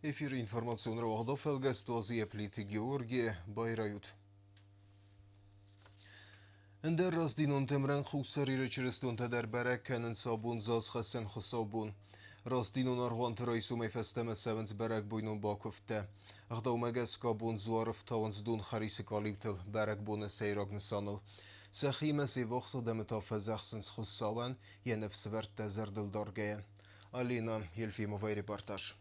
Эфир информационного Ходофелга, стуазия плиты Георгия Байрают. Эндер раздинун темрен хусари через در برکن صابون زاز خسن خصابون راستینون آرغان ترایسو میفستم سونز برک بوینون باکفته اخداو مگس کابون زوارف تاونز دون خریس کالیبتل برک بون سیراغ نسانل سخیم سی وقص دمتا فزخسنز خصاون یه نفس ورد زردل دارگه آلینا یلفی موی رپورتاج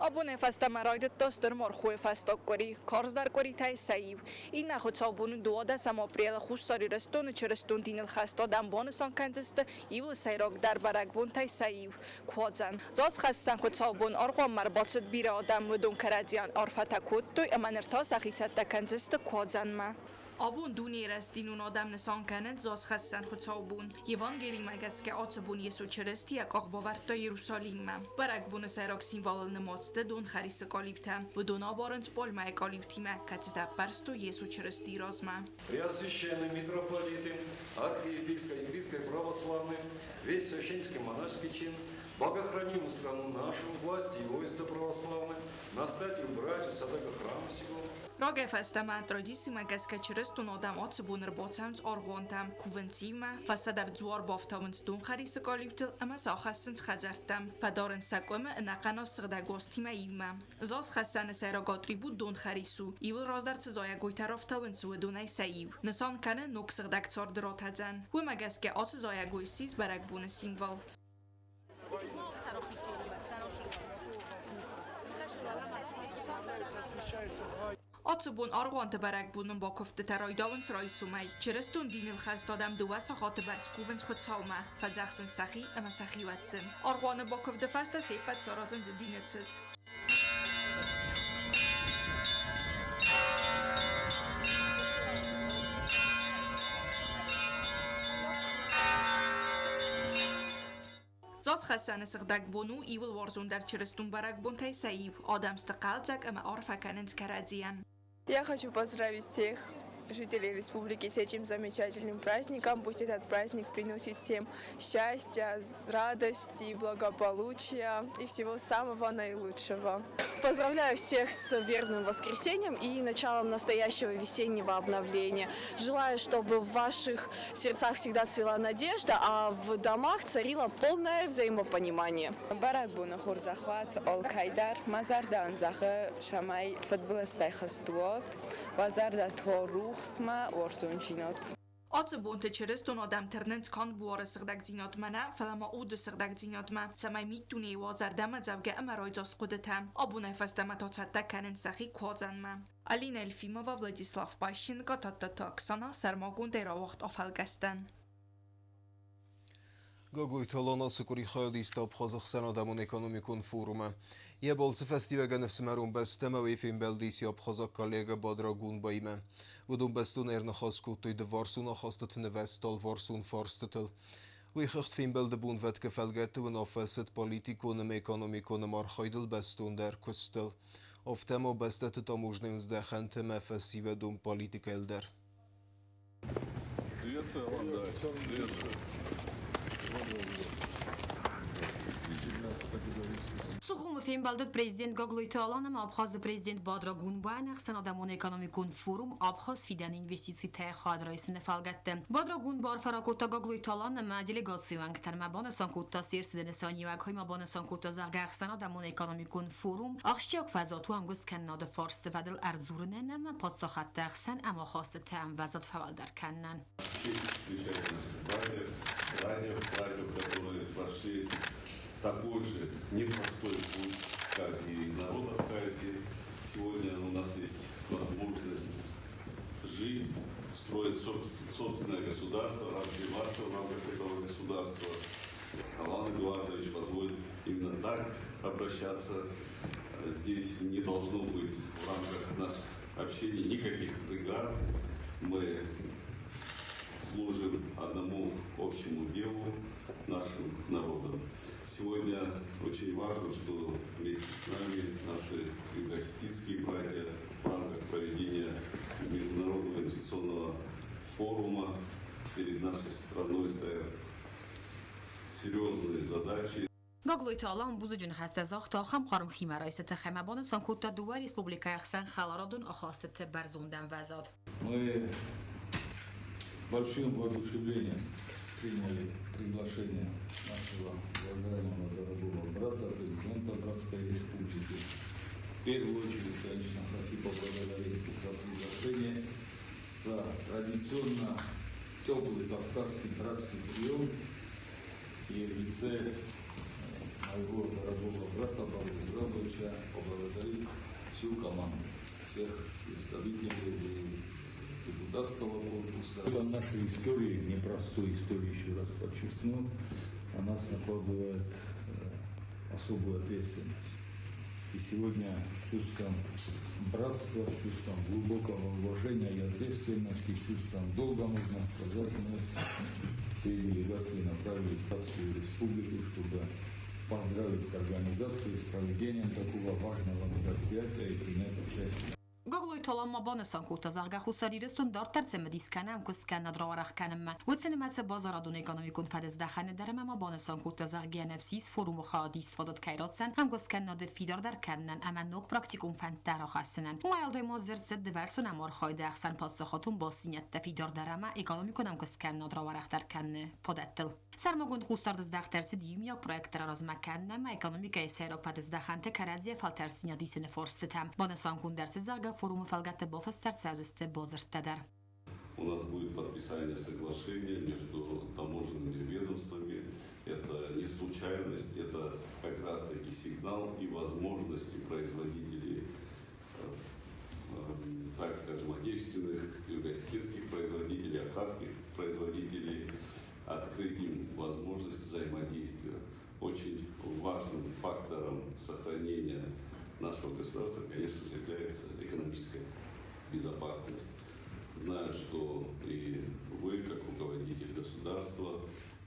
Abune fasta maraydet dostur morxu fasta kori karzdar kori tay sayib in nakhod sabun 12 april khusari reston chereston dinil khasta dam bonson kanzest ivl sayrog dar baragbun tay sayib khozan zos khassan khod sabun arqam mar batsd bir adam mudun karadzian arfatakut to amanerta sakhitsat kanzest khozan ma Abun duni restinun adam nesan kanet zos khassan khod sabun evangeli magas ke atsbun yesu cheresti yak akhbavarta Yerusalim baragbun sayrog simvolne de don xaris калипта, в дона баранц польма калиптима, кацета парсто Иисус Христи разма. Преосвященные митрополиты, архиепископ православный, весь священский монашеский чин, богохранимую страну нашу, власти и воинство православное, настоятелю братью садага храма сего. Рога фастама традицима газка черестун адам ацбун рбоцамц аргонтам, кувенцима, фастадар зуар бафтавнц дон xaris калиптл, ама сахассенц хазартам, фадарен сакома нақано сгдагостима има. Зас хассан сайрагатри буд дон xarisu, ивл раздарц зая гойтарафтавнц و دونای سایو. نسان کنه نکس غداکتار درات هزن. و مگس که آت زای گویسیز برگ بون سیموال. آتبون آرغوانت برگ بونن با کفته ترایداونس رایسومی. چرستون دینل خست دادم دو ساخات برد کوونس خود سامه. فزخسن سخی اما سخی وقتن. آرغوان با کفته فست سیپت سرازن زدینت زد. زاز خسانه سخدک بونو ایول وارزون در چرستون برگ بون تای سایب آدم استقالتك اما عارفه کننز کرادزیان. Я хочу поздравить всех жителей республики с этим замечательным праздником. Пусть этот праздник приносит всем счастья, радости, благополучия и всего самого наилучшего. Поздравляю всех с верным воскресеньем и началом настоящего весеннего обновления. Желаю, чтобы в ваших сердцах всегда цвела надежда, а в домах царило полное взаимопонимание. Барак буна хурзахват алкайдар мазардан захе шамай футболистай хастуат вазарда торух сма орсунчинот. آتبون تچرستون آدم ترننت کان بوار سردک زینات منه فلما اود سردک زینات من سمای میتونی وازردم زوجه اما رایزاست قدتم آبونه فستم تا صدق کنن سخی کوزن من الین الفیما و ولادیسلاف باشینگا تا تاکسانا سرماگون در وقت آفلگستن Գագույ թալանասը կուրի խայադիստ ապխազախսան ադամուն էկոնոմիկուն ֆորումը։ Եբոլցը ֆեստիվեգան վսմերուն բեստեմը վեյֆին բելդիսի ապխազակ կալեգը բադրագուն բայմը։ Վդուն բեստուն էրնխաս կուտույ դվարսուն ախաստը թնվեստալ վարսուն ֆարստտլ։ Ու իխղթվին բելդբուն վետ կվելգետուն افست պոլիտիկունım էկոնոմիկունım արխայդլ բեստուն դեր կստլ։ Ովտեմո բեստետը տամուժնի ունզդեխենթը մեֆեսի վեդում պոլիտիկ էլդեր։ Сухому фембалдот президент Гаглойталанам Абхаз президент Бадрагун Байнах санадамон экономикун форум Абхаз фиден инвестиций тай хад райсен фалгатте. Бадрагун бар фаракота Гаглойталанам делегацион ктар мабана санкута сирсиден санивак хой мабана санкута загах санадамон экономикун форум ахшчак фазату ангуст каннада фарст вадل ардзурненам подсахат тахсан اما خاص там вазат фавалдар каннан. Ранее, которые прошли такой же непростой путь, как и народ Абхазии. Сегодня у нас есть возможность жить, строить собственное государство, развиваться в рамках этого государства. Алан Эдуардович позволит именно так обращаться. Здесь не должно быть в рамках наших общений никаких преград. Мы служим одному общему делу, нашим народам. Сегодня очень важно, что вместе с нами наши юго-осетинские братья в рамках проведения Международного инвестиционного форума перед нашей страной стоят серьезные задачи. Gogloyt alan buzujun hastazaq ta xam qarm xima raisata xamabon sankuta duwa республика Ахсан халарадун охастата барзундан вазад. Мы с большим воодушевлением приняли приглашение нашего уважаемого дорогого брата, президента Братской Республики. В первую очередь, конечно, хочу поблагодарить за приглашение, за традиционно теплый кавказский братский прием и в лице моего дорогого брата Бабы Зрабовича поблагодарить всю команду, всех представителей и депутатского корпуса. Это нашей истории, непростой истории, еще раз подчеркну, на нас накладывает особую ответственность. И сегодня с чувством братства, с чувством глубокого уважения и ответственности, с чувством долга, можно сказать, мы всей делегации направились в Татарскую Республику, чтобы поздравить с организацией, с проведением такого важного мероприятия и принять участие. Gogloyt alan mabon sankuta zarga khusarireston dar tercem diskanam kuskan drawarax kanam. Wotsenemat bazaradun ekonomikun fadezdakhane darem mabon sankuta zarga nafsis forum khadis fadat kairatsan ham guskan de fidar dar kannen ama nok praktikum fantar khasnan. Wayalde mozert diverson amor khayde ahsan patsakhatun basinyat fidar darama ekonomikun am guskan drawarax dar kanne podattel. Sarmagund khusardzdakh tersi diyumyak proyektlar az makannem ekonomika eserok fadezdakhante karadzie faltersinya disene forstam. Bon sankun dersi zarga форума фалгата бофастар цазусте бозертадар. У нас будет подписание соглашения между таможенными ведомствами. Это не случайность, это как раз-таки сигнал и возможности производителей, так скажем, отечественных, югославских производителей, абхазских производителей, открыть им возможность взаимодействия. Очень важным фактором сохранения нашего государства, конечно же, является экономическая безопасность. Знаю, что и вы, как руководитель государства,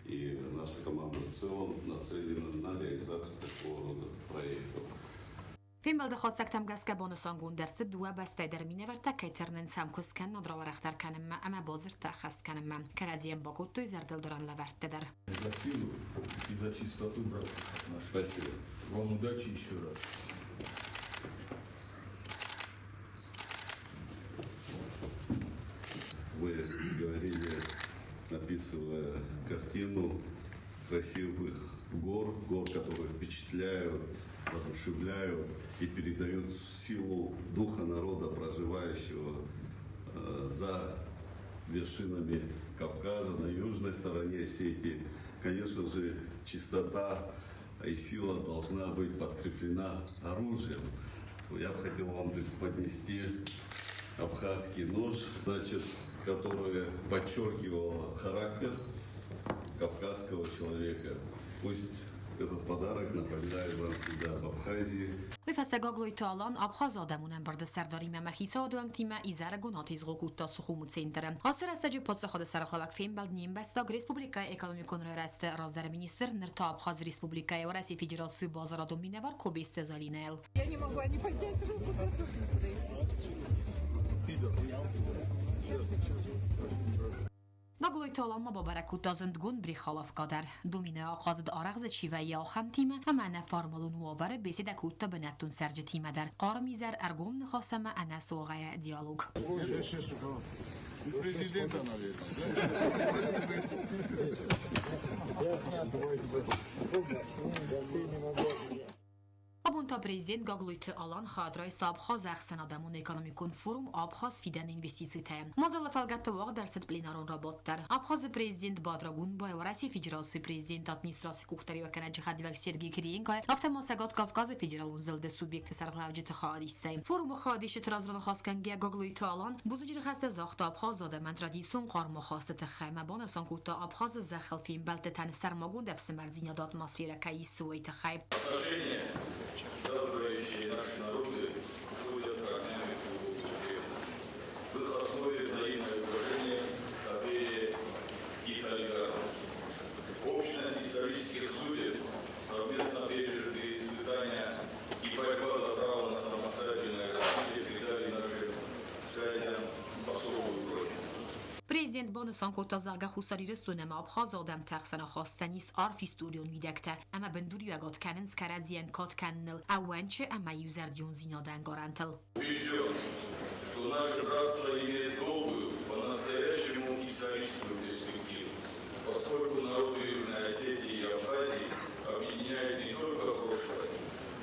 и наша команда в целом нацелена на реализацию такого рода проектов. Фимбалда хатсактам гаскабон сангун дерсет дуа бастай дермине верта кайтернен самкускен надраварахтар канемма ама бозерта хасканемма. Карадием бакут той зардел дуран лавертедер. За силу и за чистоту, брат наш. Спасибо. Вам удачи еще раз. Вы говорили, описывая картину красивых гор, которые впечатляют, воодушевляют и передают силу духа народа, проживающего за вершинами Кавказа, на южной стороне Осетии. Конечно же, чистота и сила должна быть подкреплена оружием. Я бы хотел вам поднести абхазский нож, который подчеркивал характер кавказского человека. Пусть этот подарок напоминает вам всегда об Абхазии. Befeste Gogloyt alan Abkhaz adamunen barda serdari memekhitsa aduangtima izaragun atizgokutta sukhumut centre. Hasır astacı patsakhada saraklavak fembald nimbesta Respublika ekonomikon rörast razdar minister nirta Abkhaz Respublika и России Федерации базара доминевар кобесте залинел. Я не могла не поднять руку. Gogloyt alan ma babarakut azend gun brikhalaf kadar. Domine aqazd aragz chivaya kham time ama ana farmalun wavare besida kutta benattun serje time dar. Qarmizar argum nkhasama ana soğaya diyalog. Президента, наверное, Abunta prezident Gogloyt alan xadrais Abkhaz Ahsan adamun ekonomikon forum Abkhaz fidan investitsiyte. Mazalla falgatta vaq derset plenaron rabottar. Abkhaz prezident Badra Gunboy va Rossiya Federatsiya prezident administratsiya kuxtari va kanaj xadivak Sergey Kirenko avtomasagat Kavkaz federal unzilde subyekti sarglavjit xadiste. Forum xadish trazran xaskange Gogloyt alan buzujir xasta zaxt Abkhaz adaman traditsion qarma xasata xayma bana sankutta Abkhaz zakhil film baltatan sarmagun dafs mardina atmosfera kayis suwayta khayb. Создавающие наши народы входят в динамику взаимодействия. В их основе взаимное уважение, доверие и солидарность. Общность исторических судеб, совместно пережитые испытания и борьба за право на самостоятельное развитие придали нашим связям особую прочность. Президент Бонсон Котазага хусарирстунем Абхаз Адам Тахсана Хастанис Арфистурион Videkte ama benduriyagot kanen skarazien kot kannel awenche ama юзердион зинодан гарантел. Убежден, что наше братство имеет долгую, по-настоящему историческую перспективу, поскольку народы Южной Осетии и Абхазии объединяют не только прошлое,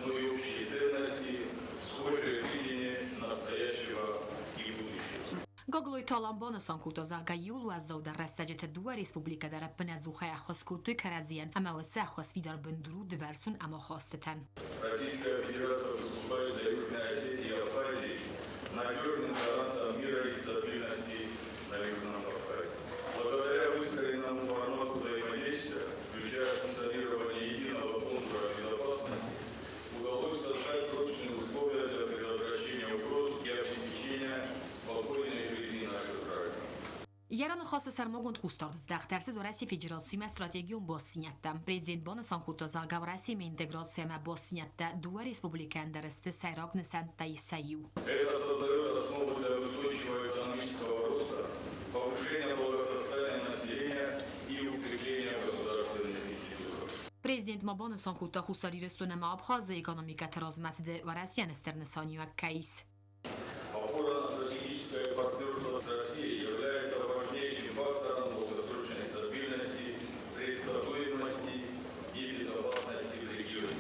но и общие ценности, схожее видение настоящего и будущего. Gogloy Talan Banasan Kutazaga júlu azzal dar reszegyete dua Respublika der Penezuha Haskutui Karazien, ama Wasahas Vidar Bendru diversun ama hasteten. Российская Федерация выступает для Южной Осетии и Абхазии надежным гарантом мира и стабильности на Южном Кавказе. Благодаря выстроенному формату взаимодействия, включая функционирование единого контура безопасности, удалось создать прочные условия для предотвращения угроз и обеспечения спокойной жизни наших граждан. Yaran xası sarmogund qustard zdaqtarsi dorasi federatsiyum strategiyon bosinyatta. Prezident Banasan Kutazaga rasimi integratsiya ma bosinyatta dua Respublikan darasti sayrog nisantai sayu. Это создает основу для устойчивого экономического роста, повышения благосостояния населения и укрепления государственных институтов. Prezident Banasan Kuta хусарирстуна ма Абхазия экономиката размасиде ва Россиян стернесанию кайс. Опора на стратегическое партнерство с Россией является важнейшим фактором долгосрочной стабильности, предсказуемости и безопасности в регионе,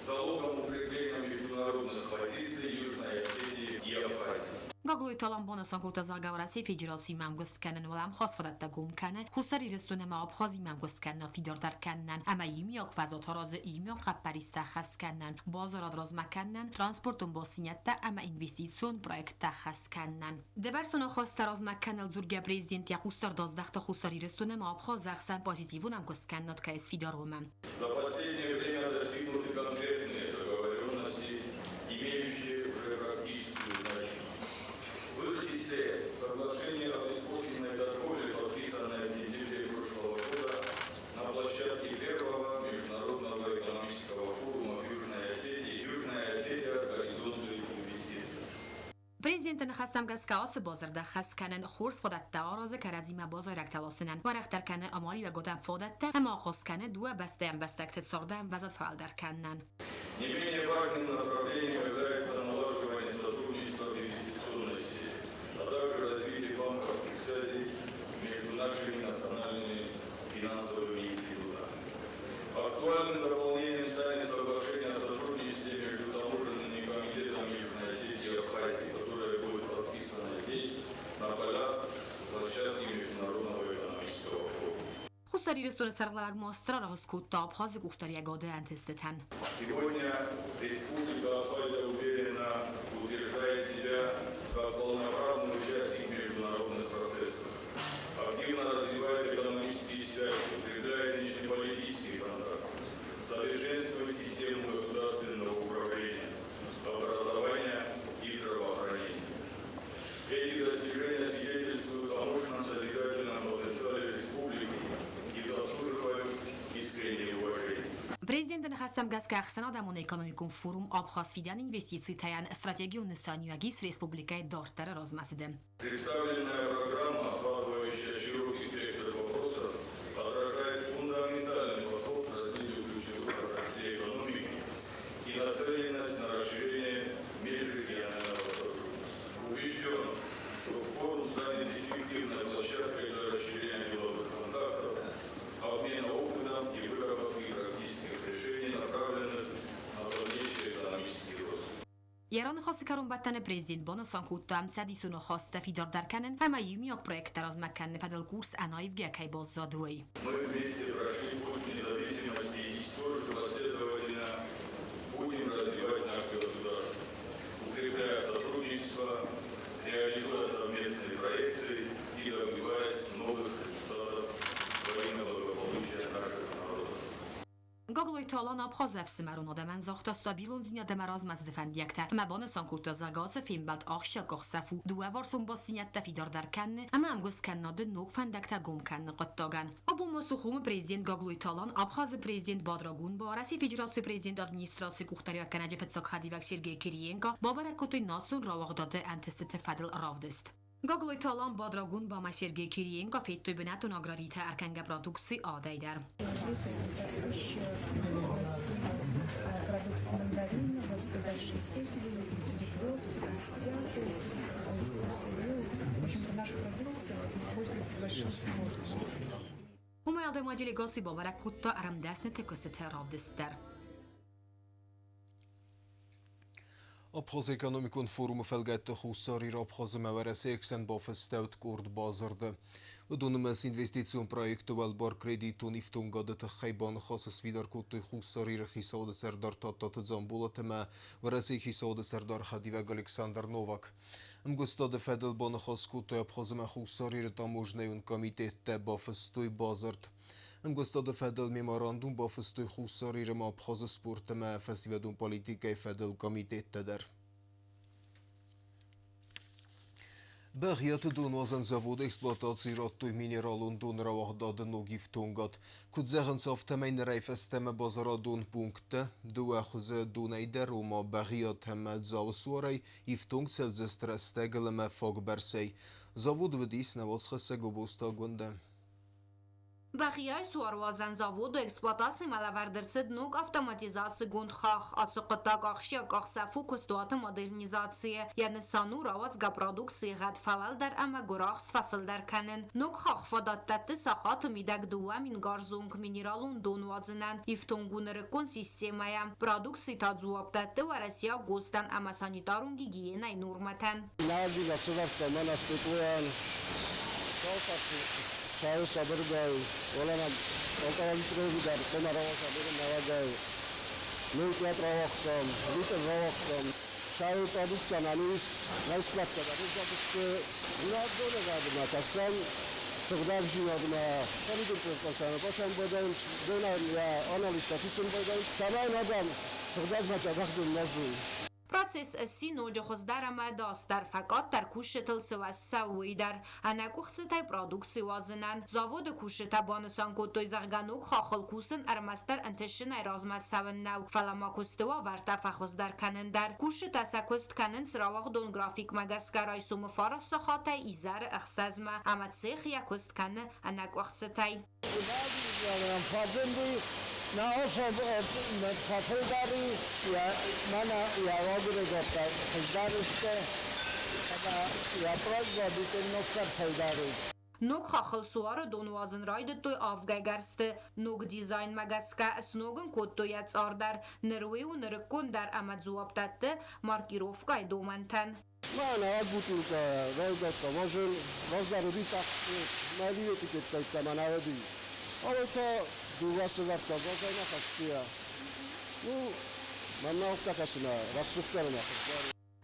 залогом укрепления международных позиций Южной Осетии и Абхазии. Gogloy Talan Banasan Kutazaga rasi federatsiyum amgost kanen walam khas fadatta gum kane хусарирстуна ма Абхазия amgost kanen fidar dar kanen ama yimyak fazat haraz yimyak qaparista khas kanen bazar adraz makanen transportun bosinyatta ama investitsion proyekta khas kanen debarson khas taraz makanel zurga prezident yaqustar dazdaqta хусарирстуна ма Абхазия khsan pozitivun amgost kanen kais fidarumam. За последнее время достигнуты конкретные договоренности, имеющие уже практическую значимость. В их числе соглашение о беспошлинной торговле, подписанное в сентябре прошлого года на площадке первого международного экономического форума в Южной Осетии «Южная Осетия. Горизонты инвестиций». Президентن خواستم گز که آس بازار ده خست کنن خورس فادت ده آراز کرده ما بازار اکتلاسنن و رختر کنن امالی و گودن فادت ده اما خواست کنن دو بسته هم بسته اکتت سارده هم وزاد فعال در کنن. Не менее важным направлением является налаживание сотрудничества в инвестиционной сфере, а также развитие банковских связей между нашими национальными финансовыми институтами. Актуальным дополнением станет соглашение о сотрудничестве между таможенными комитетами Южной Осетии и Абхазии, которое будет подписано здесь, на полях площадки Международного экономического форума. خواستاریرستون سرقلق ماسترا را سکوت تا آبخاز گوختاری اگاده انتستتن. Сегодня Республика Абхазия уверенно утверждает себя как полноправный участник международных процессов, активно развивает экономические связи, укрепляет внешнеполитические контакты, совершенствует систему государственного управления, образования и здравоохранения. Эти достижения свидетельствуют о мощном созидательном потенциале республики и заслуживают искреннее уважение. Президентن خواستم گز که اخسان آدمون اکونومیکون فوروم آبخاز فیدن інвестиций таян стратегию несанию агис республикой дортер размасиде. Представленная программа, охватывающая широкий спектр вопросов, отражает фундаментальный подход к развитию ключевых отраслей экономики и нацеленность на расширение межрегионального сотрудничества. Убежден, что форум станет эффективной площадкой для расширения деловых контактов, обмена опытом и выработки практических решений, направленных на дальнейший экономический рост. Yaran خاص کرون بطن prezident Banasan Kuta هم سدیسون خواست فیدار در کنن همه یومیاک پرویکت در از مکن فدل کورس انایف گیاکی باز زادوی. Мы вместе прошли путь независимости и столь последовательно будем развивать наше государство, укрепляя сотрудничество, реализуя совместные проекты и добиваясь новых результатов во имя благополучия наших народов. Gogloy Talan Abkhaz efsmerun odamen zakhta stabilun zinia demaraz mazdefendiyekte. Ama Banasan Kuta zagaz filmbelt akhsha kokhsafu duavarsun basinyette fidar der kenne ama am gost kannade nok fendekte gom kenne qattagan. Abu masukhum prezident Gogloy Talan Abkhaz prezident Badragun barasi federatsiya prezident administratsiya kuxtariya kanaje fetsak hadivak Sergey Kiriyenko babarak kotoy natsun ravagdade antestet fadel ravdest. Gogoloj talan Badragun ba maşerge kiriyen gafettoy benat un agrarite erkenge produksi adayder. Продукции мандарина во все большие сети вывезли, перекрестки, цвяты, в общем-то, наша продукция пользуется большим спросом. Umelde majeli gasi bavarek kutta aram desne tekosete ravdester. Abxaz Ekonomikon Forumu felgette Hussari Abxaz mevereseksen bafestout kord bazarde. Udunumens investitionprojektoval bar krediton iftungadet khayban khasas vidar kuttoy Hussari Hisode Serdar Tatat Zambulatema veresek Hisode Serdar Khadivag Alexander Novak. Mgustade Fedel ban khas kuttoy Abxaz Hussari taможнеюн комитетте bafestoy bazard. Mgustade Fedel memorandum bafestoy Hussari Abxaz sportema festivedun politikay Fedel komitette der. Бахият дунвазан завод эксплуатации раттуй минералун дунравах дадын огифтунгат. Кудзեղն սավթեմայն ռայֆեստեմը բազարադուն պունկտը, դու ախուզը դունայդեր ումա բախիատ հեմը զավսուարայ, իվտունգ ծելձեստրաստեգլը մը ֆոգ բերսեյ. Zavod vëdis նավոց խսը գոբոստա գունդը. Бахияй суарвазан заводу эксплуатации малавардерцед нук автоматизации гундхах, ацуқытак ахшияк ахсафу кустуаты модернизации, яны сану равацга продукции гадфавалдар ама гурахс фафылдар канын. Нук хахфадаттатты сахату мидак дуа мин гарзунг минералун донвазынан ифтунгунырыкун системая. Продукции тадзуаптатты варасия гостан ама санитарун гигиенай нурматан. Saya sabargai, orang orang terlibat penarawat sabar nawagai, lukiat rawakam, litar rawakam, saya tadi canalis, naispat tadi jadi ke, lihat dulu kan, macam sekedar jiwa dina, tadi tu pasang badan, dengan ya analis statistikan badan, sama nadam, sekedar macam vaksin nazi. Процесс синоджа хоздарама дастар факат дар кушетл савойдар анакухцтай продукции вазынан завод кушета бансан котой зарганук хахал кусен армастар антешнай размат савннау фаламакустова варта фахоздар канендар кушета сакост канен сравах дон график магаскарай сум фарас сахатай изар ахсазма аматсех якост кане анакухцтай Na osob fafeldari ya mana ya wagure gota fafeldariste ya proizvodi nokta fafeldari. Нук хахал суара донвазен райдет той авгайгарсты нук дизайн магаска сногын коттой яцардар нервеу неркон дар амадзуаптатты маркировкай домантан. Mana agutulka rajdatta vazon vazdarudita malietiket tamanavedi. Alota duvasıvarta vazayna kaçtıya. Bu manavka kasına rasuflarına.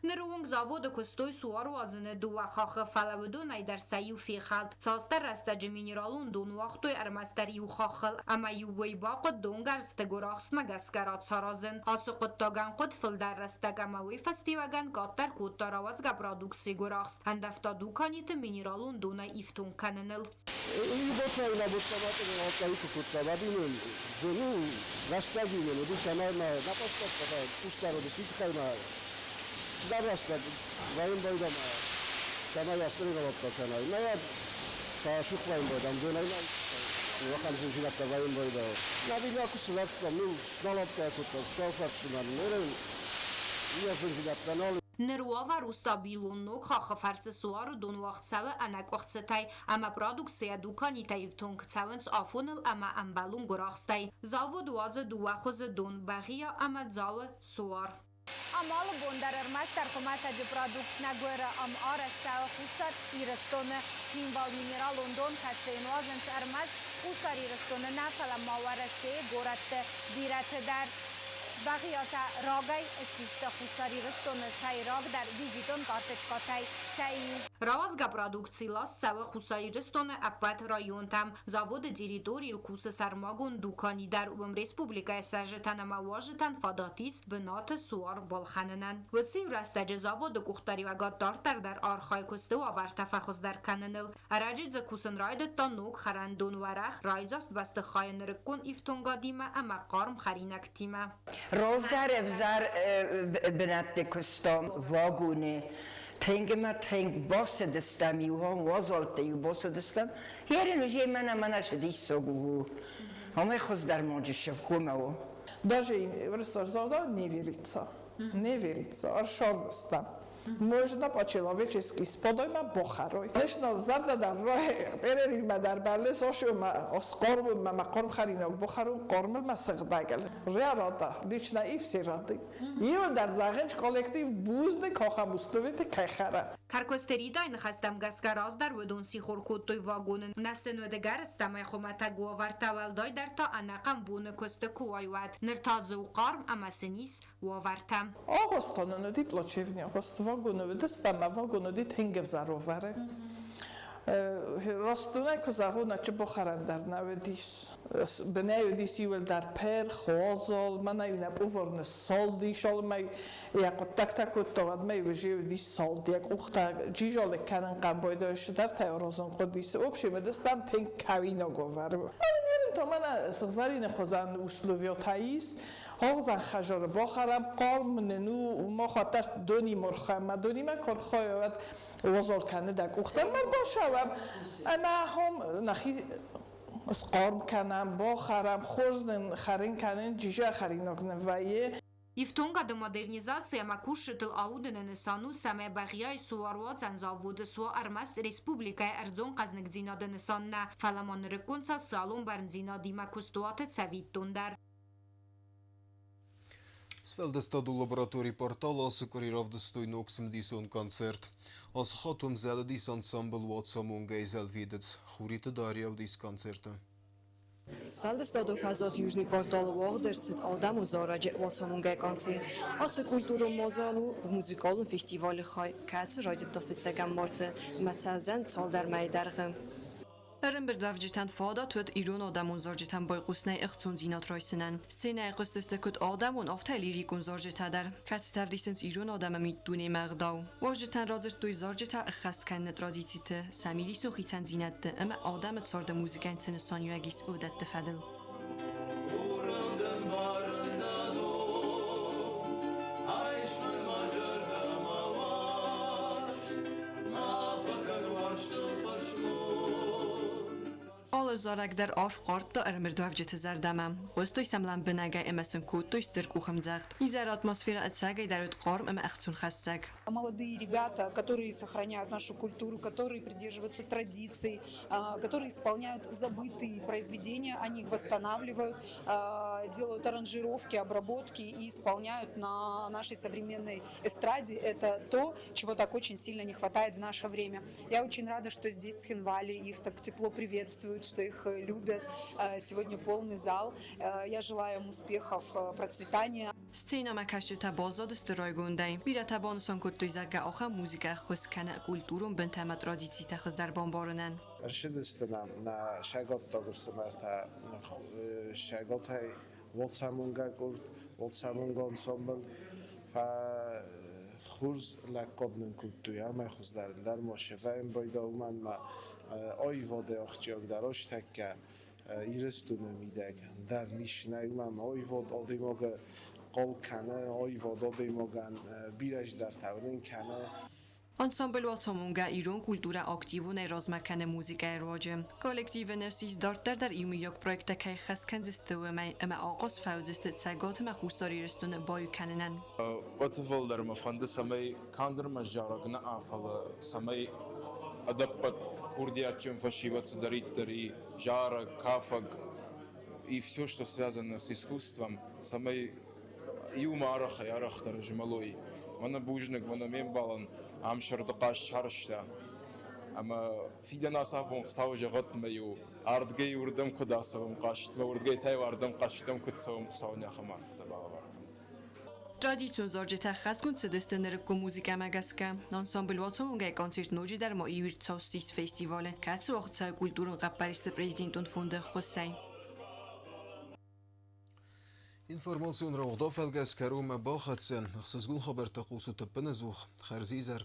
Нерунг завода кустой суарвазны дуа хахы фалавду найдар саю фихал цастар растаджи минералун дун вахтой армастари у хахыл ама ювей бақыт донгарсты гурахс магаскарат саразын ацуқыт таган қыт филдар растагамавой фестиваган гаттар куттаравазга продукции гурахс андафта дуканиты минералун дуна ифтун каныныл. İyi botayla botlamatı ortayı kutla vadinin bunu rastaginen bu şamarma napastakta tuşları da çıkayma Darasta vayın boydama sana yastırına bakta sana ne ya taşık vayın boydam dönayla vakalsın şilakta vayın boyda ne bilya kusulatla nu snalapta kutla şofakşınan neren yasın şilakta ne olur Нервова рустабилуннук хахафарцы суару донвахтсавы анаквахтсатай ама продукция дуканитай втункцавынц афуныл ама амбалун гурахстай завод вазы дуахозы дон бағия ама завы суар. Амал бондарар мастер комата de product nagora am ara stava хусар ирастона символ минерал лондон кастенвазен армаз хусар ирастона нафала маварсе горатте дирате дар бағията рогай систа хусари растона сай рог дар визитон карточкатай сай Равазга продукции лас сава хусари растона апат район там заводы территории куса сармагун дукани дар ум республика сажетана маважетан фадатис бната суар балхананан вци растаджа заводы кухтари ва гаттартар дар архай кусты ва вартафахуз дар кананыл араджи за кусан райдет та нук харандун варах райзаст басты хайнырыккун ифтунгадима ама қарм харинактима Rozdarevzar benate kustom vagune Tengema teng bosse destam juhon wazolte ju bosse destam. Here no je mana шедисогу. Аме хоз дар моджиш кумао. Даже ресурсовда не верится. Не верится. Аршордстам. Можно по-человечески с подойма бохарой. Конечно, зарда дар рاه перерим дар бале сошо ма оскорб ма корм харинок бохару кормл ма сагдагал. Реалата лично и все рады. Ио дар загенч коллектив бузне кохамустовите кайхара. Каркостерida այն խստամ գասկարազդար ոդոնսի խորքոտոյ վագոնն նասենոդե գարստամ այխոմատա գովարտավալ դայդարտա անական բունը կոստկուայուատ նրտածու qarm ամասենիս ուավարտա Աղոստանոնը դիպլոչևնի աղոստ վագոնը դստամ վագոնը դիտ հենգև զարովարը راستونه که زهونه چه بخورن در نودیس بنای دیسی ول در پر خوازال من اینا بورن سال دیشال می یک تک تک تواد می وجه دیس سال دیگ اخت جیجال کنن قم بایداش در تیارازن قدیس اوبشی مدستم تین کوینا گوور تو من سخزارین خوزن اسلوبیا تاییس هاغزن خجار بخورم قام ننو ما خاطر دونی مرخم ما دونی من کار خواهد وزال کنه دک اختر من باشم اما هم نخی از قارم کنم بخورم خورزن خرین کنن جیجه خرین اکنه ویه Իվտոնգա դմոդերնիզացիա մակուշտլ աուդն նսանու սամե բաղիայ սուարված անզավուդ սու արմաստ ռեսպուբլիկայ արձոն ყაზնգძինադը նսաննա ֆալաման ռկոնցա սալոն բարնձինադի մակուստուատը ցավիտտունդար Sveldestodu laboratórii portala assukurirov dostojno 80 koncert. Az hatom zeledis ensemble Watsamon Geiselvidec. Хурите Дарья в дис концерта. Sveldestodu fazot južni portal Wogdercet Adam Uzoraj Watsamon konцерт. Ace kulturu mozalu v muzikalnym festiwalu Chaj Kace rajdet do ficegam morte Matsavzen sal dar mejdargem. Erren berdavjitan fada tuet Iron Adamon zorjitan boy qusnay iqtsun zinat roysenen. Sene qusteste kut Adamon aftali rikun zorjitadar. Kace tavdisens Iron Adamami dune magdaw. Wajjitan razert duy zorjita khast kan tradicite. Samili so khitan zinat ama Adam sorda muzikan sen sanyagis odat tefadel. Alle zorg der afqart da ermerdavjet zardamam. Qostoy samlan benaga emesin kutoy stirkuham zagt. Изер атмосфера отсагай дарут qarm am ахцун хассаг. Молодые ребята, которые сохраняют нашу культуру, которые придерживаются традиций, которые исполняют забытые произведения, они их восстанавливают, делают аранжировки, обработки и исполняют на нашей современной эстраде. Это то, чего так очень сильно не хватает в наше время. Я очень рада, что здесь в Цхинвале их так тепло приветствуют, что их любят. Сегодня полный зал. Я желаю им успехов, процветания. Scena makashta bazad stroygundai. Bira tabanson kurtoy zaga akha muzika khoskana kulturun bentama traditsi takhz dar bombaronan. Ershidistam na shagot tagursamarta shagotay Watsamonga kurt Watsamonga ensemble fa khurz laqadnin kultuya ma khuzdarin dar moshevaim baydaman ma ay vode akhjog darosh takka iristune midag dar nishnayman ay vod odimoga قال کنه آی وادادی مگن بیرش در تونین کنه Ensemble Watsamonga ایران kultura aktivune razmakane muzika roje. Kollektiv nefsiz dartlar dar imiyok projekta kay khaskandistu ma ama ağos fawzist tsagat ma khusari restun bayu kanenen. Otvolder ma fanda samay kandırma jaragna afala samay adappat курдиачем фашиваться даритари жара кафаг и все, что связано с искусством, самой يوم عرخ يا رختر جمالوي وانا بوجنك وانا مين بالن عم شردقاش شارشتا اما في دنا صافون صاوجه غطمه يو ارد جاي وردم كداسه مقاشت ما ورد جاي تاي وردم قاشتم كتسو مقصاوني خمار Tradition zorjeta khasgun cedestener ko muzika magaska. Ensemble Watsamonga koncert noji dar ma iwir tsostis festivale. Katsu ochtsa kulturun qapariste prezidentun funde Hossein. Information rohda felgeskero me bachatsen. Xsezgun khaber taqusut penezukh. Kharzizar